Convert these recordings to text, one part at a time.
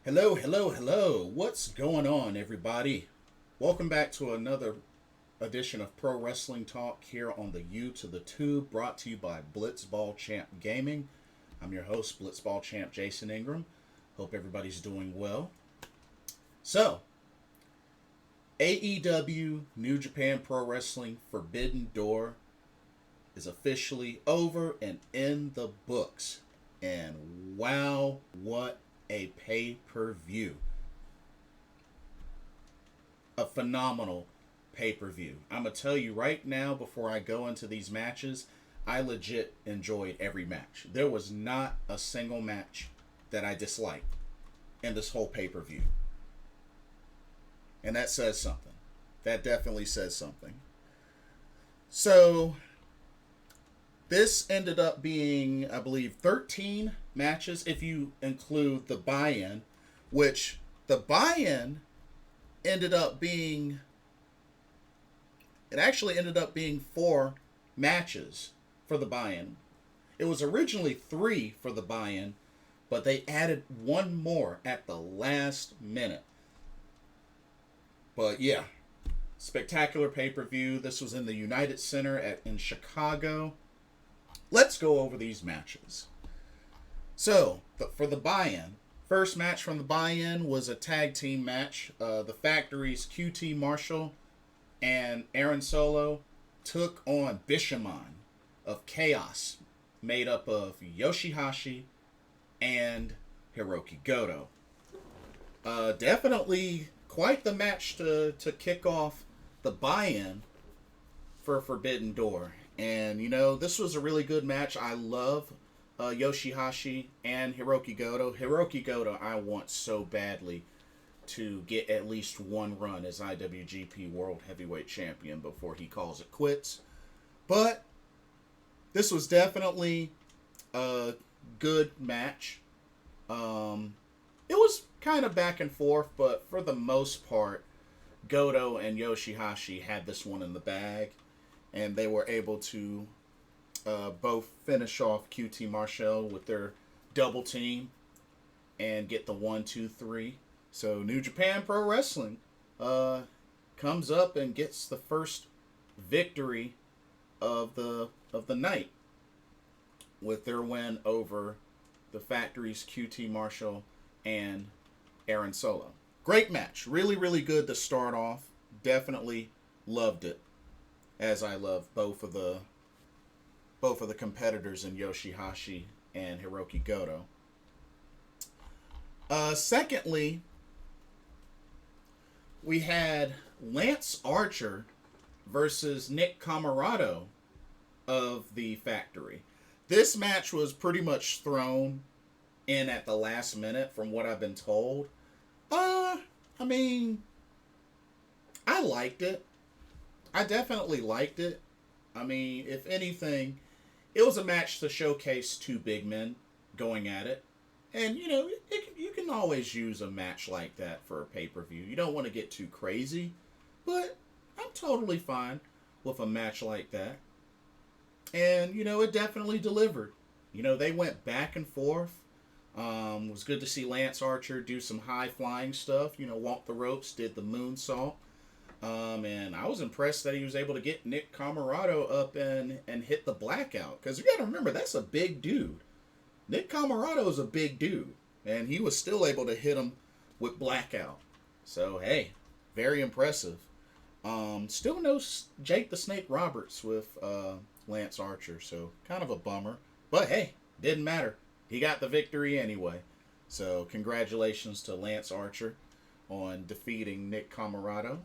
Hello, hello, hello. What's going on, everybody? Welcome back to another edition of Pro Wrestling Talk here on the U to the Tube, brought to you by Blitzball Champ Gaming. I'm your host, Blitzball Champ Jason Ingram. Hope everybody's doing well. So, AEW New Japan Pro Wrestling Forbidden Door is officially over and in the books. And wow, what a pay-per-view. A phenomenal pay-per-view. I'm going to tell you right now before I go into these matches, I legit enjoyed every match. There was not a single match that I disliked in this whole pay-per-view. And that says something. That definitely says something. So, this ended up being, I believe, 13 matches if you include the buy-in, which the buy-in ended up being, it actually ended up being 4 matches for the buy-in. It was originally 3 for the buy-in, but they added 1 more at the last minute. But yeah, spectacular pay-per-view. This was in the United Center in Chicago. Let's go over these matches. So, for the buy-in, first match from the buy-in was a tag team match. The Factory's QT Marshall and Aaron Solo took on Bishamon of Chaos, made up of Yoshihashi and Hiroki Goto. Definitely quite the match to kick off the buy-in for Forbidden Door. And, you know, this was a really good match. I love Yoshihashi and Hiroki Goto. Hiroki Goto, I want so badly to get at least one run as IWGP World Heavyweight Champion before he calls it quits. But this was definitely a good match. It was kind of back and forth, but for the most part, Goto and Yoshihashi had this one in the bag. And they were able to both finish off QT Marshall with their double team and get the 1, 2, 3. So New Japan Pro Wrestling comes up and gets the first victory of the night with their win over the Factory's QT Marshall and Aaron Solo. Great match. Really, really good to start off. Definitely loved it. As I love both of the competitors in Yoshihashi and Hiroki Goto. Secondly, we had Lance Archer versus Nick Comoroto of the Factory. This match was pretty much thrown in at the last minute from what I've been told. I mean, I liked it. I definitely liked it. I mean, if anything, it was a match to showcase 2 big men going at it. And, you know, you can always use a match like that for a pay-per-view. You don't want to get too crazy, but I'm totally fine with a match like that. And, you know, it definitely delivered. You know, they went back and forth. It was good to see Lance Archer do some high-flying stuff. You know, walk the ropes, did the moonsault. And I was impressed that he was able to get Nick Comoroto up and hit the blackout. Because you got to remember, that's a big dude. Nick Comoroto is a big dude. And he was still able to hit him with blackout. So, hey, very impressive. Still no Jake the Snake Roberts with Lance Archer. So, kind of a bummer. But, hey, didn't matter. He got the victory anyway. So, congratulations to Lance Archer on defeating Nick Comoroto.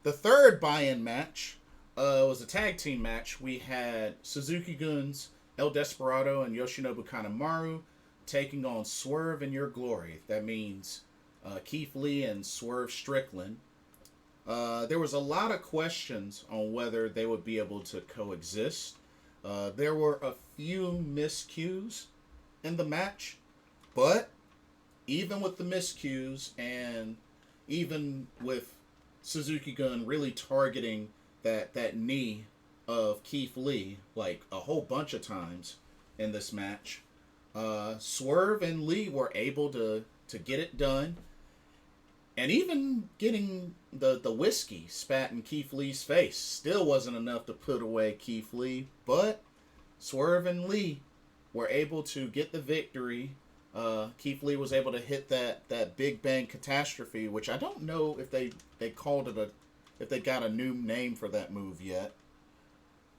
The third buy-in match was a tag team match. We had Suzuki Gun's El Desperado and Yoshinobu Kanemaru taking on Swerve in Your Glory. That means Keith Lee and Swerve Strickland. There was a lot of questions on whether they would be able to coexist. There were a few miscues in the match, but even with the miscues and even with Suzuki Gun really targeting that knee of Keith Lee like a whole bunch of times in this match, Swerve and Lee were able to to get it done. And even getting the whiskey spat in Keith Lee's face still wasn't enough to put away Keith Lee. But Swerve and Lee were able to get the victory. Keith Lee was able to hit that Big Bang Catastrophe, which I don't know if they called it if they got a new name for that move yet.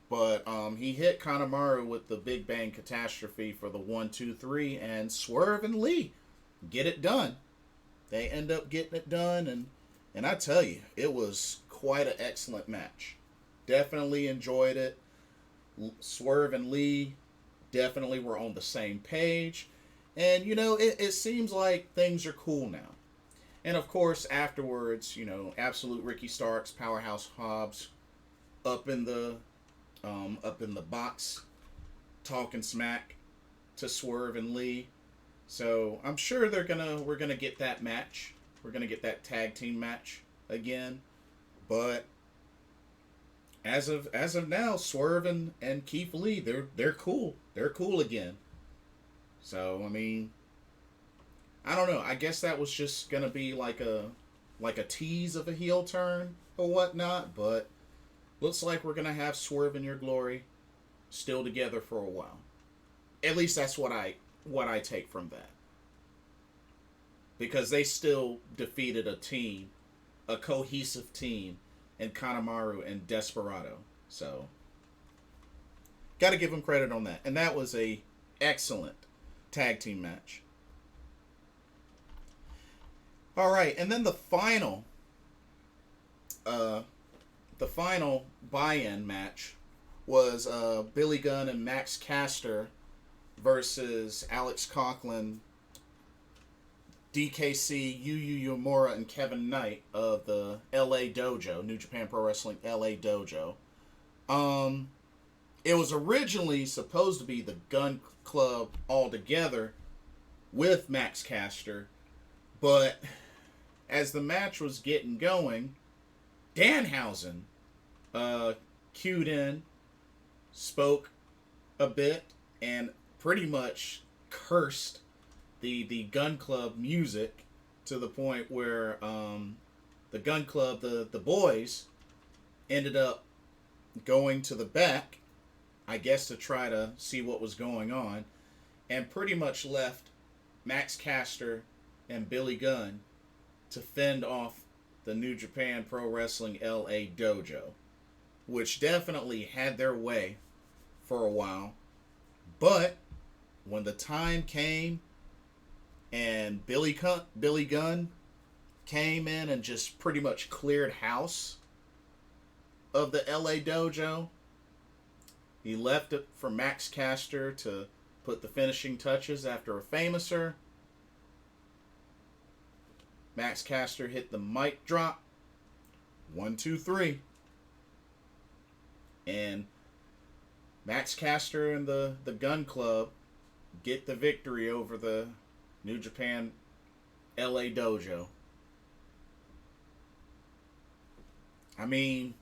But he hit Kanemaru with the Big Bang Catastrophe for the 1, 2, 3, and Swerve and Lee get it done. They end up getting it done, and I tell you, it was quite an excellent match. Definitely enjoyed it. Swerve and Lee definitely were on the same page. And, it seems like things are cool now. And, of course, afterwards, Absolute Ricky Starks, Powerhouse Hobbs, up in the box, talking smack to Swerve and Lee. So I'm sure we're gonna get that match. We're gonna get that tag team match again. But as of now, Swerve and Keith Lee, they're cool. They're cool again. So I mean, I don't know. I guess that was just gonna be like a tease of a heel turn or whatnot. But looks like we're gonna have Swerve in Your Glory still together for a while. At least that's what I take from that. Because they still defeated a cohesive team in Kanemaru and Desperado. So, got to give them credit on that. And that was a excellent tag team match. All right, and then the final buy-in match was Billy Gunn and Max Caster versus Alex Coughlin, DKC, Yu Uemura, and Kevin Knight of the LA Dojo, New Japan Pro Wrestling LA Dojo. It was originally supposed to be the Gun Club all together with Max Caster, but as the match was getting going, Danhausen cued in, spoke a bit, and pretty much cursed the Gun Club music to the point where the Gun Club, the boys, ended up going to the back, I guess to try to see what was going on, and pretty much left Max Caster and Billy Gunn to fend off the New Japan Pro Wrestling LA Dojo, which definitely had their way for a while. But when the time came and Billy Gunn came in and just pretty much cleared house of the LA Dojo, he left it for Max Caster to put the finishing touches after a famouser. Max Caster hit the mic drop. 1, 2, 3. And Max Caster and the Gun Club get the victory over the New Japan LA Dojo. I mean,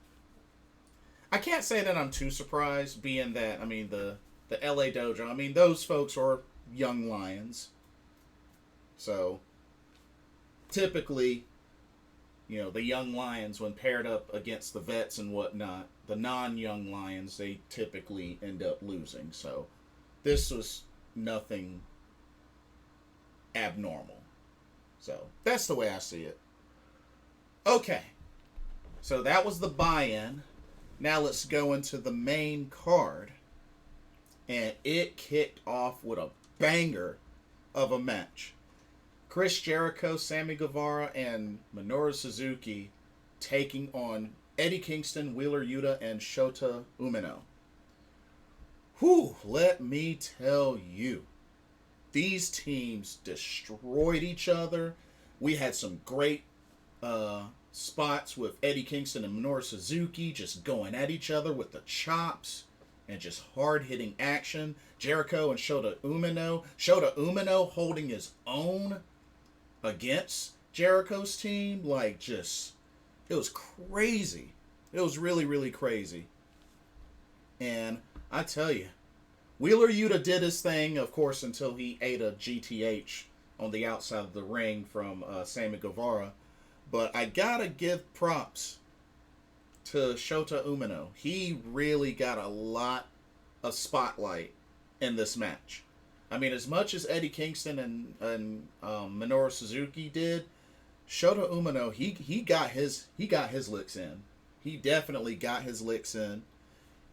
I can't say that I'm too surprised, being that, I mean, the LA Dojo, I mean, those folks are young lions. So, typically, the young lions, when paired up against the vets and whatnot, the non-young lions, they typically end up losing. So, this was nothing abnormal. So, that's the way I see it. Okay. So, that was the buy-in. Now, let's go into the main card. And it kicked off with a banger of a match. Chris Jericho, Sammy Guevara, and Minoru Suzuki taking on Eddie Kingston, Wheeler Yuta, and Shota Umino. Whew, let me tell you. These teams destroyed each other. We had some great spots with Eddie Kingston and Minoru Suzuki just going at each other with the chops and just hard-hitting action. Jericho and Shota Umino. Shota Umino holding his own against Jericho's team. It was crazy. It was really, really crazy. And I tell you, Wheeler Yuta did his thing, of course, until he ate a GTH on the outside of the ring from Sammy Guevara. But I gotta give props to Shota Umino. He really got a lot of spotlight in this match. I mean, as much as Eddie Kingston and Minoru Suzuki did, Shota Umino he got his licks in. He definitely got his licks in,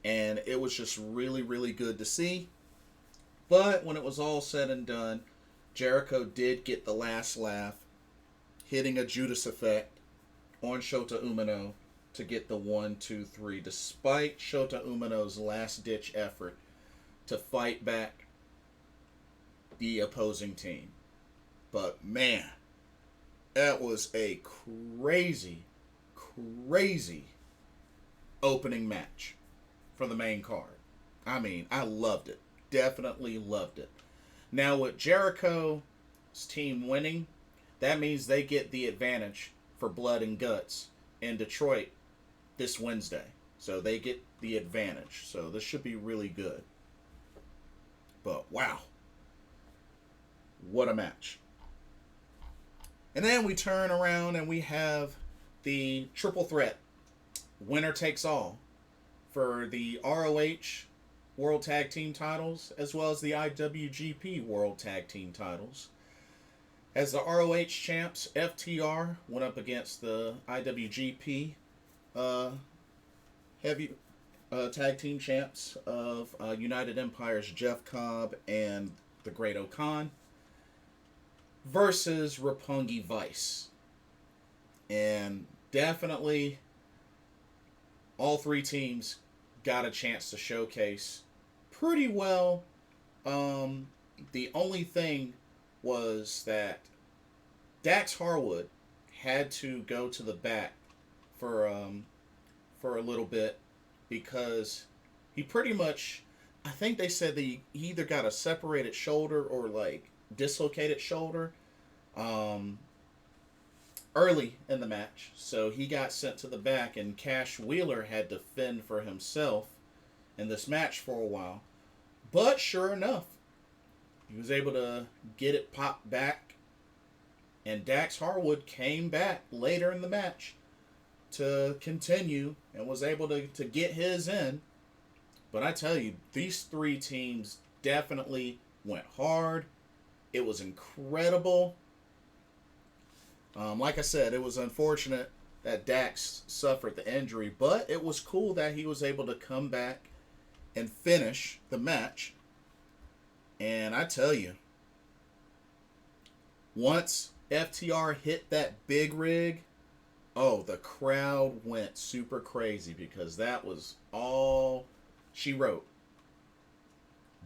and it was just really really good to see. But when it was all said and done, Jericho did get the last laugh, hitting a Judas effect on Shota Umino to get the 1-2-3, despite Shota Umino's last ditch effort to fight back the opposing team. But man, that was a crazy, crazy opening match for the main card. I mean, I loved it. Definitely loved it. Now, with Jericho's team winning, that means they get the advantage for Blood and Guts in Detroit this Wednesday. So they get the advantage. So this should be really good. But wow. What a match. And then we turn around and we have the triple threat. Winner takes all for the ROH World Tag Team titles as well as the IWGP World Tag Team titles. As the ROH champs, FTR went up against the IWGP heavy tag team champs of United Empire's Jeff Cobb and the Great Okan versus Roppongi Vice. And definitely all three teams got a chance to showcase pretty well. The only thing was that Dax Harwood had to go to the back for a little bit because he pretty much, I think they said that he either got a separated shoulder or like dislocated shoulder early in the match. So he got sent to the back, and Cash Wheeler had to fend for himself in this match for a while. But sure enough, he was able to get it popped back, and Dax Harwood came back later in the match to continue and was able to get his in. But I tell you, these three teams definitely went hard. It was incredible. Like I said, it was unfortunate that Dax suffered the injury, but it was cool that he was able to come back and finish the match. And I tell you, once FTR hit that big rig, oh, the crowd went super crazy because that was all she wrote.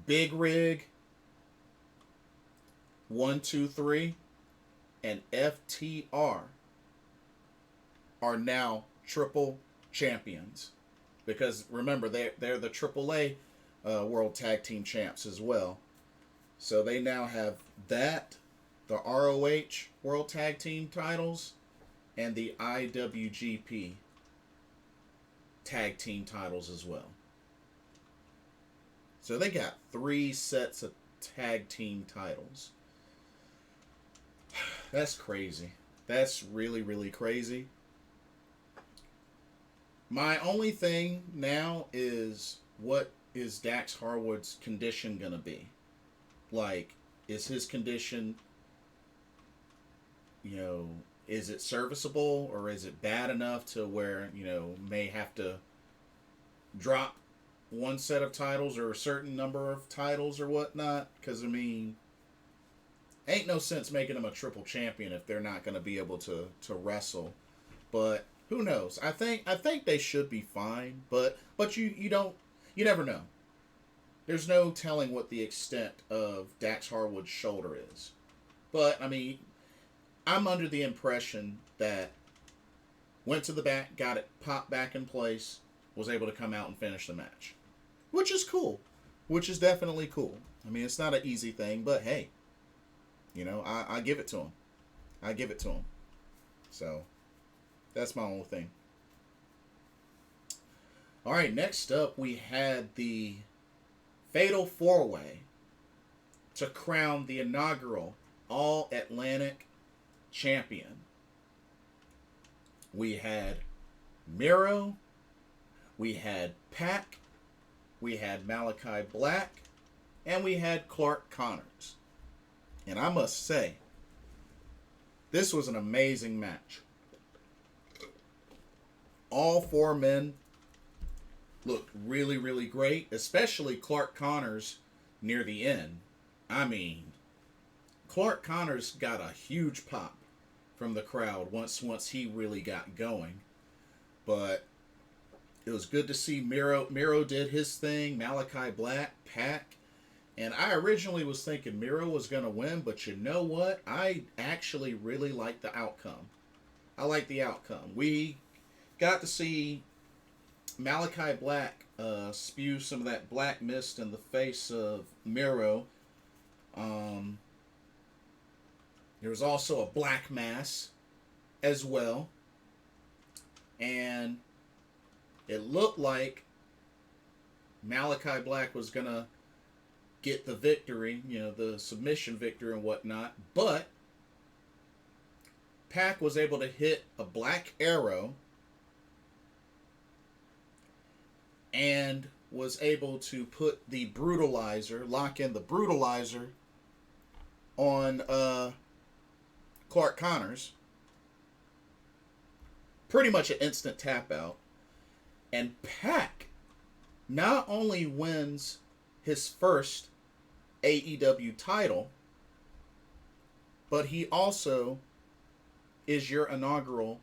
Big rig, 1, 2, 3, and FTR are now triple champions. Because remember, they're the AAA World Tag Team Champs as well. So they now have that, the ROH World Tag Team titles, and the IWGP Tag Team titles as well. So they got 3 sets of tag team titles. That's crazy. That's really, really crazy. My only thing now is, what is Dax Harwood's condition going to be? Like, is his condition, is it serviceable, or is it bad enough to where, may have to drop one set of titles or a certain number of titles or whatnot? Because, I mean, ain't no sense making him a triple champion if they're not going to be able to wrestle. But who knows? I think they should be fine, but you never know. There's no telling what the extent of Dax Harwood's shoulder is. But I mean, I'm under the impression that went to the back, got it popped back in place, was able to come out and finish the match, which is cool, which is definitely cool. I mean, it's not an easy thing, but hey, I give it to him. I give it to him. So that's my only thing. All right, next up we had the Fatal 4-Way to crown the inaugural All Atlantic champion. We had Miro, we had Pac, we had Malachi Black, and we had Clark Connors. And I must say, this was an amazing match. All four men looked really, really great, especially Clark Connors near the end. I mean, Clark Connors got a huge pop from the crowd once he really got going. But it was good to see Miro. Miro did his thing. Malachi Black, Pac. And I originally was thinking Miro was going to win, but you know what? I actually really like the outcome. I like the outcome. We got to see Malachi Black spew some of that black mist in the face of Miro. There was also a black mass as well. And it looked like Malachi Black was going to get the victory, the submission victory and whatnot. But Pac was able to hit a black arrow and was able to put the brutalizer, lock in the brutalizer on Clark Connors. Pretty much an instant tap out. And Pac not only wins his first AEW title, but he also is your inaugural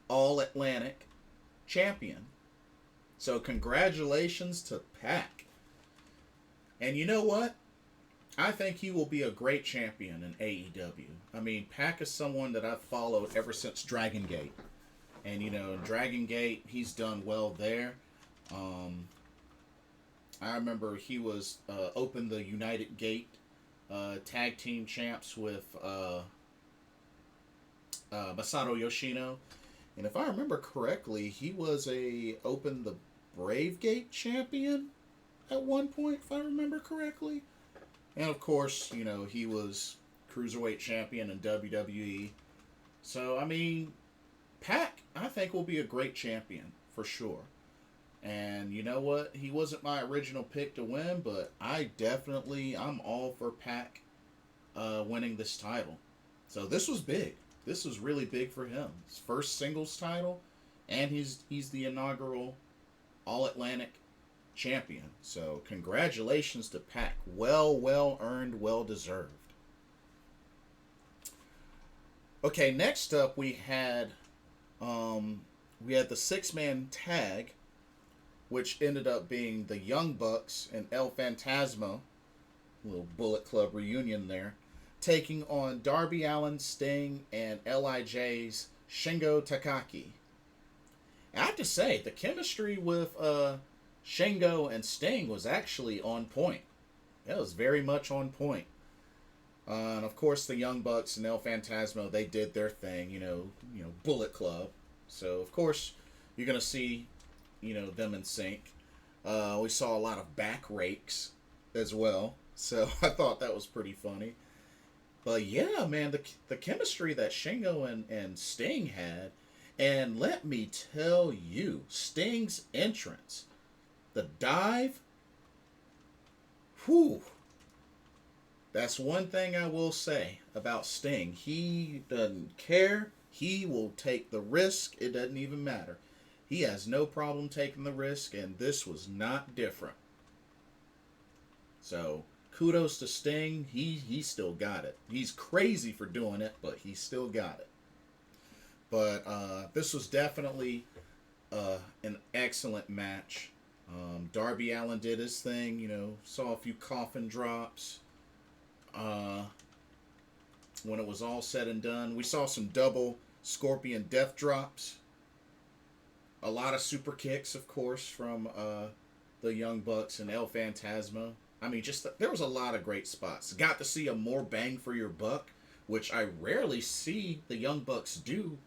All-Atlantic champion. So congratulations to Pac. And you know what? I think he will be a great champion in AEW. I mean, Pac is someone that I've followed ever since Dragon Gate. And, Dragon Gate, he's done well there. I remember he was opened the United Gate tag team champs with Masato Yoshino. And if I remember correctly, he was opened the Brave Gate champion at one point, if I remember correctly. And of course, he was Cruiserweight champion in WWE. So, I mean, Pac, I think, will be a great champion, for sure. And you know what? He wasn't my original pick to win, but I'm all for Pac winning this title. So this was big. This was really big for him. His first singles title, and he's the inaugural All-Atlantic champion. So congratulations to Pac. Well earned, well deserved. Okay, next up we had the 6-man tag, which ended up being the Young Bucks and El Phantasmo, little Bullet Club reunion there, taking on Darby Allin, Sting, and LIJ's Shingo Takagi. I have to say, the chemistry with Shingo and Sting was actually on point. It was very much on point. And of course, the Young Bucks and El Phantasmo, they did their thing, Bullet Club. So of course, you're gonna see, them in sync. We saw a lot of back rakes as well, so I thought that was pretty funny. But yeah, man, the chemistry that Shingo and Sting had, and let me tell you, Sting's entrance, the dive, whew. That's one thing I will say about Sting. He doesn't care. He will take the risk. It doesn't even matter. He has no problem taking the risk, and this was not different. So, kudos to Sting. He still got it. He's crazy for doing it, but he still got it. But this was definitely an excellent match. Darby Allin did his thing, saw a few coffin drops. When it was all said and done, we saw some double Scorpion death drops. A lot of super kicks, of course, from the Young Bucks and El Phantasmo. I mean, there was a lot of great spots. Got to see a more bang for your buck, which I rarely see the Young Bucks do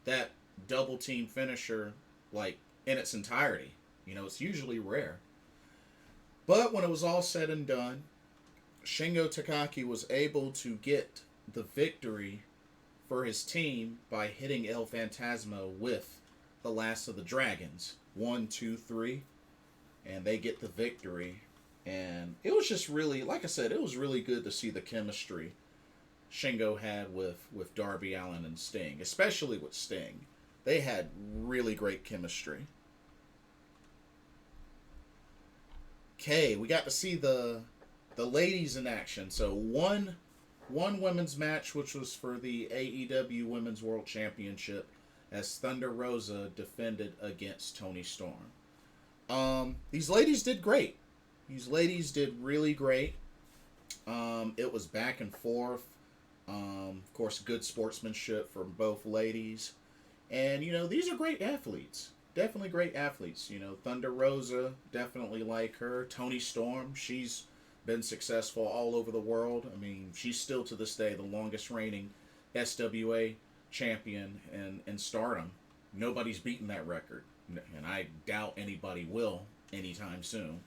that double team finisher, like, in its entirety. It's usually rare. But when it was all said and done, Shingo Takagi was able to get the victory for his team by hitting El Phantasmo with the Last of the Dragons. 1, 2, 3. And they get the victory. And it was just really, like I said, it was really good to see the chemistry Shingo had with Darby Allin and Sting, especially with Sting. They had really great chemistry. Okay, we got to see the ladies in action. So one women's match, which was for the AEW Women's World Championship, as Thunder Rosa defended against Toni Storm. These ladies did great. These ladies did really great. It was back and forth. Of course, good sportsmanship from both ladies. And, these are great athletes. Definitely great athletes. Thunder Rosa, definitely like her. Toni Storm, she's been successful all over the world. I mean, she's still to this day the longest reigning SWA champion in Stardom. Nobody's beaten that record. And I doubt anybody will anytime soon.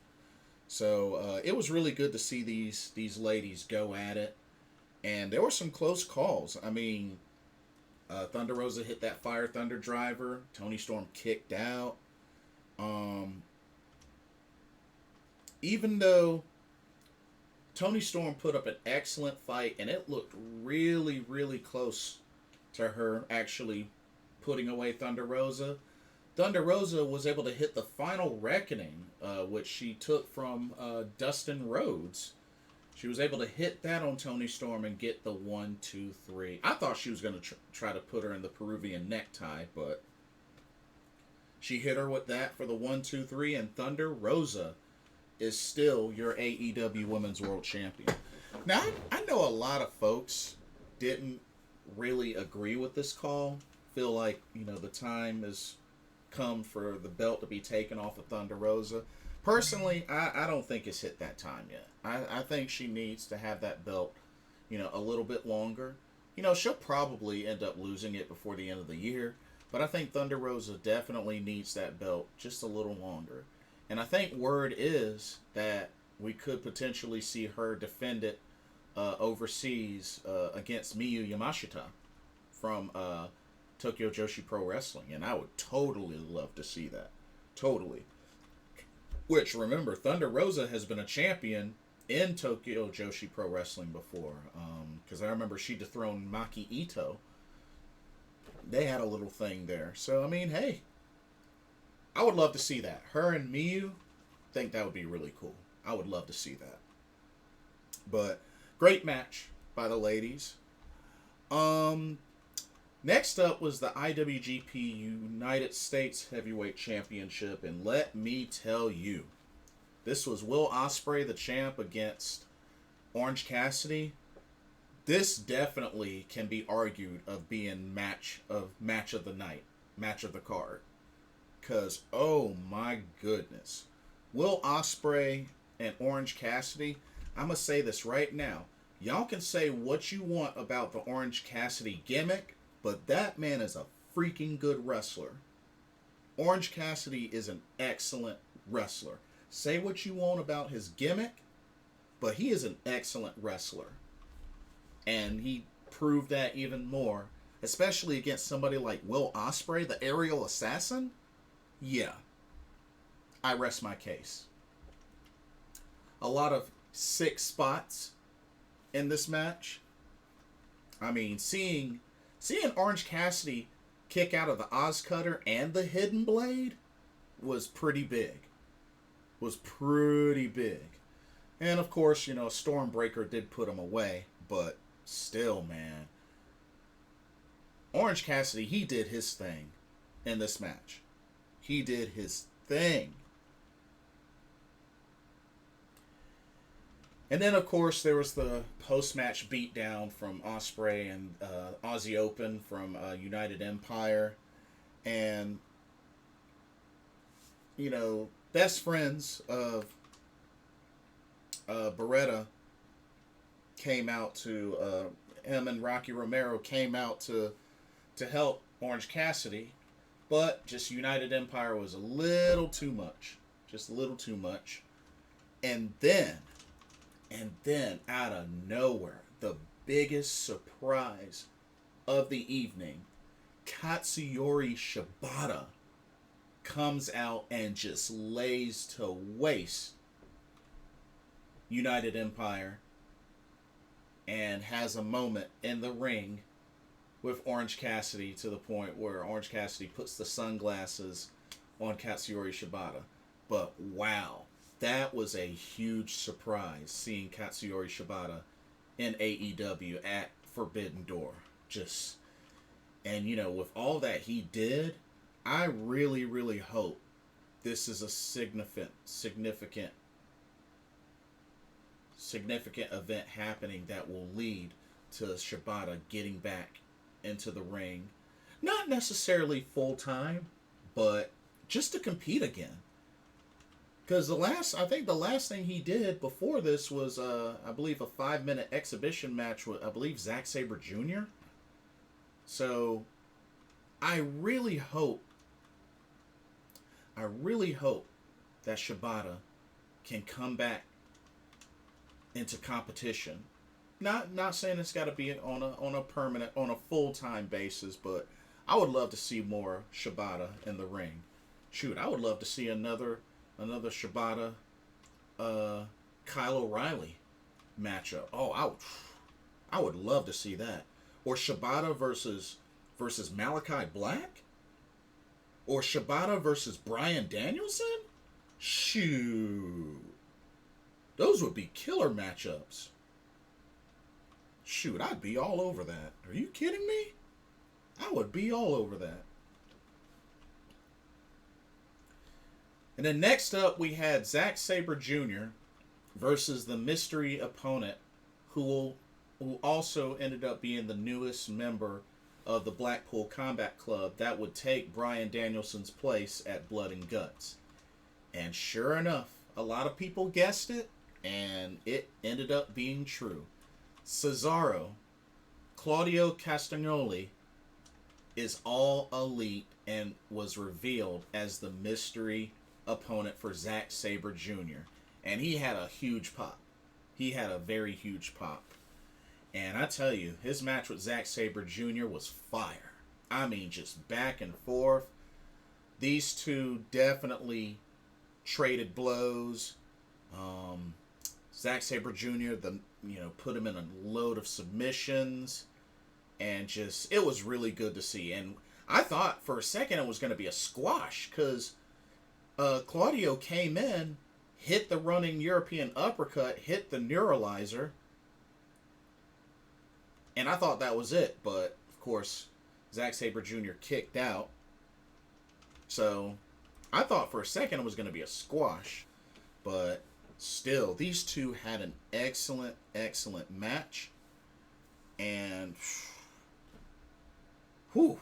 So it was really good to see these ladies go at it. And there were some close calls. I mean, Thunder Rosa hit that Fire Thunder driver. Toni Storm kicked out. Even though Toni Storm put up an excellent fight, and it looked really, really close to her actually putting away Thunder Rosa, Thunder Rosa was able to hit the final reckoning, which she took from Dustin Rhodes. She was able to hit that on Toni Storm and get the 1, 2, 3. I thought she was going to try to put her in the Peruvian necktie, but she hit her with that for the 1, 2, 3, and Thunder Rosa is still your AEW Women's World Champion. Now, I know a lot of folks didn't really agree with this call. Feel like, the time has come for the belt to be taken off of Thunder Rosa. Personally, I don't think it's hit that time yet. I think she needs to have that belt, a little bit longer. She'll probably end up losing it before the end of the year, but I think Thunder Rosa definitely needs that belt just a little longer. And I think word is that we could potentially see her defend it overseas against Miyu Yamashita from Tokyo Joshi Pro Wrestling, and I would totally love to see that. Totally. Which, remember, Thunder Rosa has been a champion in Tokyo Joshi Pro Wrestling before. Because I remember she dethroned Maki Ito. They had a little thing there. So, I mean, hey. I would love to see that. Her and Miyu, I think that would be really cool. I would love to see that. But, great match by the ladies. Next up was the IWGP United States Heavyweight Championship, and let me tell you, this was Will Ospreay, the champ, against Orange Cassidy. This definitely can be argued of being match of the night, match of the card, because oh my goodness, Will Ospreay and Orange Cassidy. I'm gonna say this right now. Y'all can say what you want about the Orange Cassidy gimmick, but that man is a freaking good wrestler. Orange Cassidy is an excellent wrestler. Say what you want about his gimmick, but he is an excellent wrestler. And he proved that even more, especially against somebody like Will Ospreay, the aerial assassin. Yeah. I rest my case. A lot of sick spots in this match. I mean, seeing Orange Cassidy kick out of the Oz Cutter and the Hidden Blade was pretty big. And of course, Stormbreaker did put him away, but still, man. Orange Cassidy, he did his thing in this match. He did his thing. And then, of course, there was the post-match beatdown from Ospreay and Aussie Open from United Empire. And, best friends of Beretta came out to, him and Rocky Romero came out to help Orange Cassidy. But just United Empire was a little too much. Just a little too much. And then And then out of nowhere, the biggest surprise of the evening, Katsuyori Shibata comes out and just lays to waste United Empire and has a moment in the ring with Orange Cassidy to the point where Orange Cassidy puts the sunglasses on Katsuyori Shibata. But wow, that was a huge surprise seeing Katsuyori Shibata in AEW at Forbidden Door. Just, and you know, with all that he did, I really, really hope this is a significant event happening that will lead to Shibata getting back into the ring. Not necessarily full time, but just to compete again. Because I think the last thing he did before this was, I believe, a 5-minute exhibition match with, I believe, Zack Sabre Jr. So, I really hope that Shibata can come back into competition. Not saying it's got to be on a permanent, on a full-time basis, but I would love to see more Shibata in the ring. Shoot, I would love to see another Shibata Kyle O'Reilly matchup. Oh, I would love to see that. Or Shibata versus Malachi Black? Or Shibata versus Bryan Danielson? Shoot. Those would be killer matchups. Shoot, I'd be all over that. Are you kidding me? I would be all over that. And then next up, we had Zack Sabre Jr. versus the mystery opponent who also ended up being the newest member of the Blackpool Combat Club that would take Bryan Danielson's place at Blood and Guts. And sure enough, a lot of people guessed it, and it ended up being true. Cesaro, Claudio Castagnoli, is all elite and was revealed as the mystery opponent for Zack Sabre Jr. And he had a huge pop. He had a very huge pop. And I tell you, his match with Zack Sabre Jr. was fire. I mean, just back and forth. These two definitely traded blows. Zack Sabre Jr. Put him in a load of submissions, and just it was really good to see. And I thought for a second it was going to be a squash because Claudio came in, hit the running European uppercut, hit the neuralizer, and I thought that was it. But of course, Zack Sabre Jr. kicked out. So I thought for a second it was going to be a squash, but still, these two had an excellent match. And whew,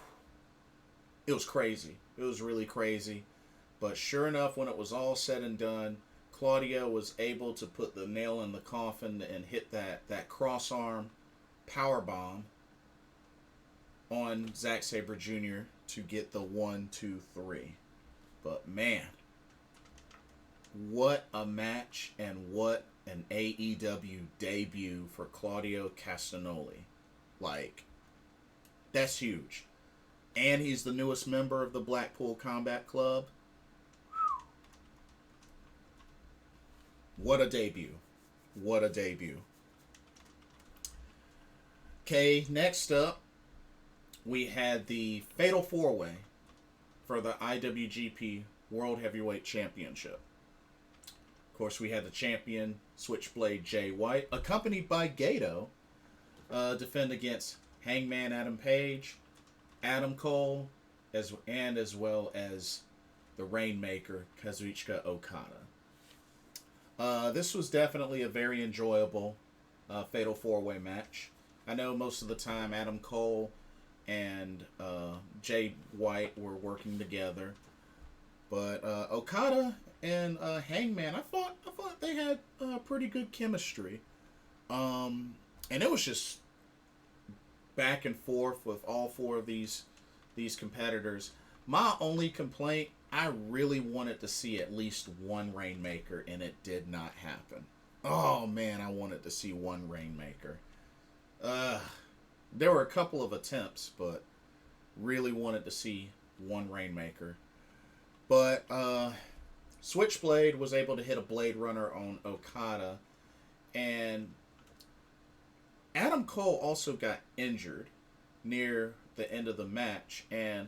it was crazy. It was really crazy. But sure enough, when it was all said and done, Claudio was able to put the nail in the coffin and hit that cross-arm powerbomb on Zack Sabre Jr. to get the 1-2-3. But man, what a match and what an AEW debut for Claudio Castagnoli. Like, that's huge. And he's the newest member of the Blackpool Combat Club. What a debut. What a debut. Okay, next up, we had the Fatal 4-Way for the IWGP World Heavyweight Championship. Of course, we had the champion, Switchblade Jay White, accompanied by Gato, defend against Hangman Adam Page, Adam Cole, as well as the Rainmaker, Kazuchika Okada. This was definitely a very enjoyable Fatal 4-Way match. I know most of the time Adam Cole and Jay White were working together, but Okada and Hangman, I thought they had pretty good chemistry, and it was just back and forth with all four of these competitors. My only complaint, I really wanted to see at least one Rainmaker, and it did not happen. Oh man, I wanted to see one Rainmaker. Uh, there were a couple of attempts, but really wanted to see one Rainmaker. But Switchblade was able to hit a Blade Runner on Okada, and Adam Cole also got injured near the end of the match, and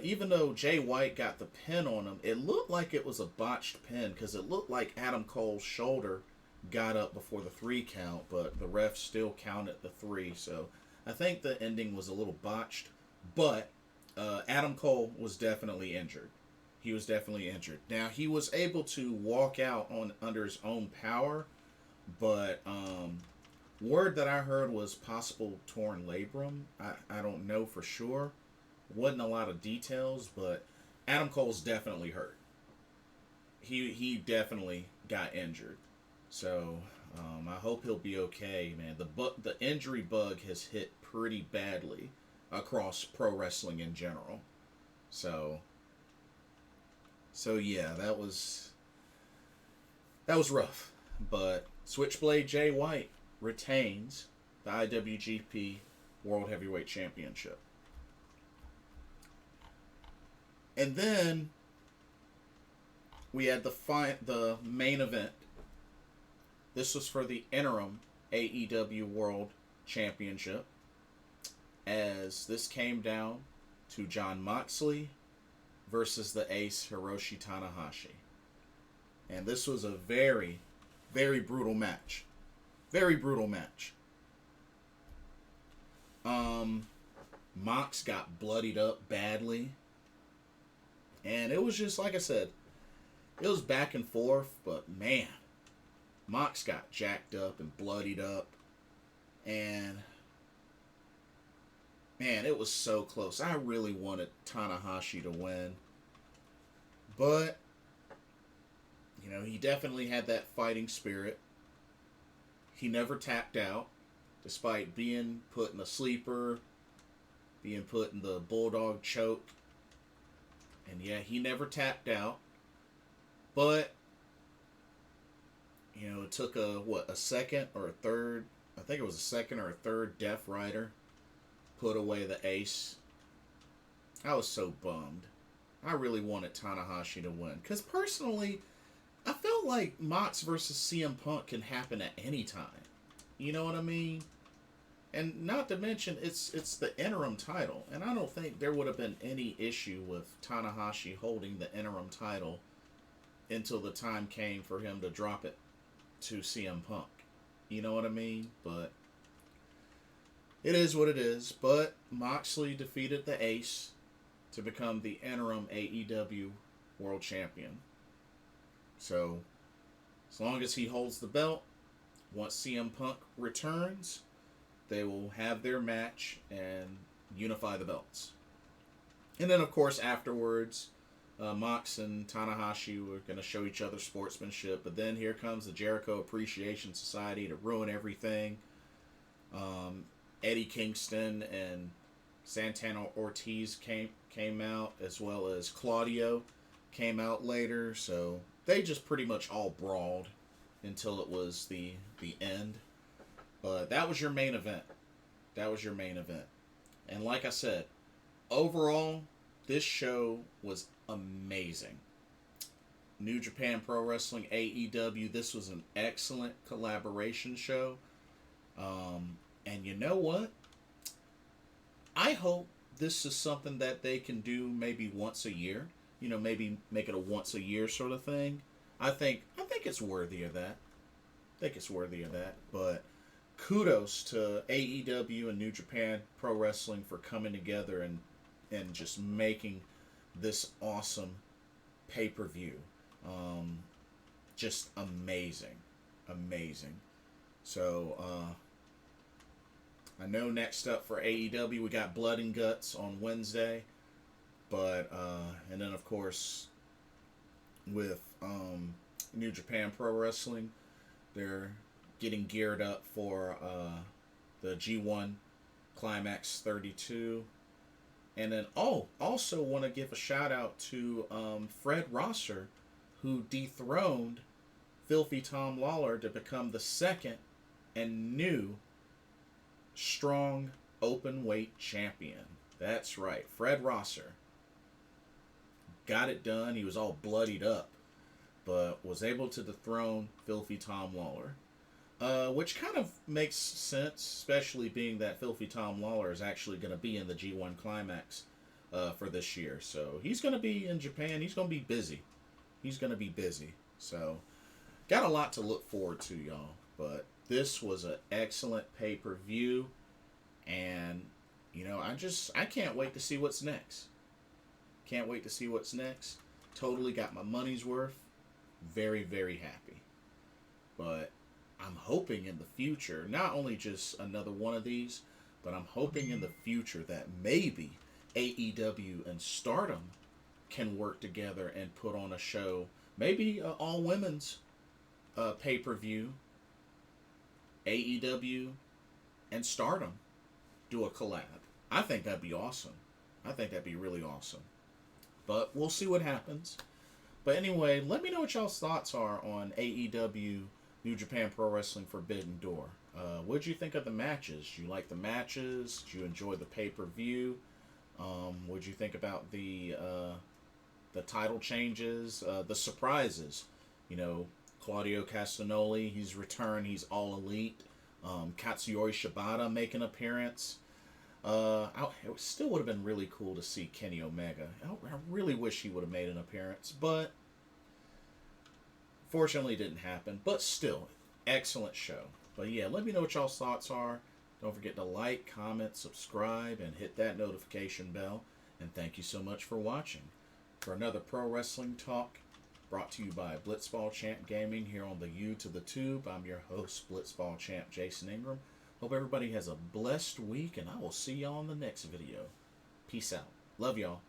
even though Jay White got the pin on him, it looked like it was a botched pin because it looked like Adam Cole's shoulder got up before the 3 count, but the ref still counted the 3. So I think the ending was a little botched, but Adam Cole was definitely injured. He was definitely injured. Now he was able to walk out on under his own power, but word that I heard was possible torn labrum. I don't know for sure. Wasn't a lot of details, but Adam Cole's definitely hurt. He definitely got injured. So I hope he'll be okay, man. The injury bug has hit pretty badly across pro wrestling in general. So yeah, that was rough. But Switchblade Jay White retains the IWGP World Heavyweight Championship. And then we had the main event. This was for the interim AEW World Championship, as this came down to Jon Moxley versus the Ace Hiroshi Tanahashi. And this was a very, very brutal match. Very brutal match. Mox got bloodied up badly. And it was just, like I said, it was back and forth, but man, Mox got jacked up and bloodied up. And man, it was so close. I really wanted Tanahashi to win. But, he definitely had that fighting spirit. He never tapped out, despite being put in a sleeper, being put in the Bulldog choke. And yeah, he never tapped out. But, it took a second or a third, I think it was a second or a third Death Rider put away the Ace. I was so bummed. I really wanted Tanahashi to win. Because personally, I felt like Mox versus CM Punk can happen at any time. You know what I mean? And not to mention, it's the interim title. And I don't think there would have been any issue with Tanahashi holding the interim title until the time came for him to drop it to CM Punk. You know what I mean? But it is what it is. But Moxley defeated the Ace to become the interim AEW World Champion. So, as long as he holds the belt, once CM Punk returns, they will have their match and unify the belts. And then, of course, afterwards, Mox and Tanahashi were going to show each other sportsmanship. But then here comes the Jericho Appreciation Society to ruin everything. Eddie Kingston and Santana Ortiz came out, as well as Claudio came out later. So they just pretty much all brawled until it was the end. But that was your main event. That was your main event. And like I said, overall, this show was amazing. New Japan Pro Wrestling, AEW, this was an excellent collaboration show. And you know what? I hope this is something that they can do maybe once a year. Maybe make it a once a year sort of thing. I think it's worthy of that. But kudos to AEW and New Japan Pro Wrestling for coming together and just making this awesome pay-per-view. Just amazing. So, I know next up for AEW we got Blood and Guts on Wednesday. But, and then of course, with New Japan Pro Wrestling, they're getting geared up for the G1 Climax 32. And then, also want to give a shout out to Fred Rosser, who dethroned Filthy Tom Lawler to become the second and new strong open weight champion. That's right. Fred Rosser got it done. He was all bloodied up, but was able to dethrone Filthy Tom Lawler. Which kind of makes sense, especially being that Filthy Tom Lawler is actually going to be in the G1 Climax for this year. So he's going to be in Japan. He's going to be busy. He's going to be busy. So got a lot to look forward to, y'all. But this was an excellent pay-per-view. And, you know, I can't wait to see what's next. Can't wait to see what's next. Totally got my money's worth. Very, very happy. But I'm hoping in the future, not only just another one of these, but I'm hoping in the future that maybe AEW and Stardom can work together and put on a show. Maybe all women's pay-per-view. AEW and Stardom do a collab. I think that'd be awesome. I think that'd be really awesome. But we'll see what happens. But anyway, let me know what y'all's thoughts are on AEW New Japan Pro Wrestling Forbidden Door. What did you think of the matches? Did you like the matches? Did you enjoy the pay-per-view? What did you think about the title changes? The surprises? You know, Claudio Castagnoli, he's returned. He's all elite. Katsuyori Shibata make an appearance. It still would have been really cool to see Kenny Omega. I really wish he would have made an appearance, but fortunately it didn't happen. But still, excellent show. But yeah, let me know what y'all's thoughts are. Don't forget to like, comment, subscribe, and hit that notification bell. And thank you so much for watching. For another Pro Wrestling Talk, brought to you by Blitzball Champ Gaming here on the U to the Tube. I'm your host, Blitzball Champ Jason Ingram. Hope everybody has a blessed week, and I will see y'all in the next video. Peace out. Love y'all.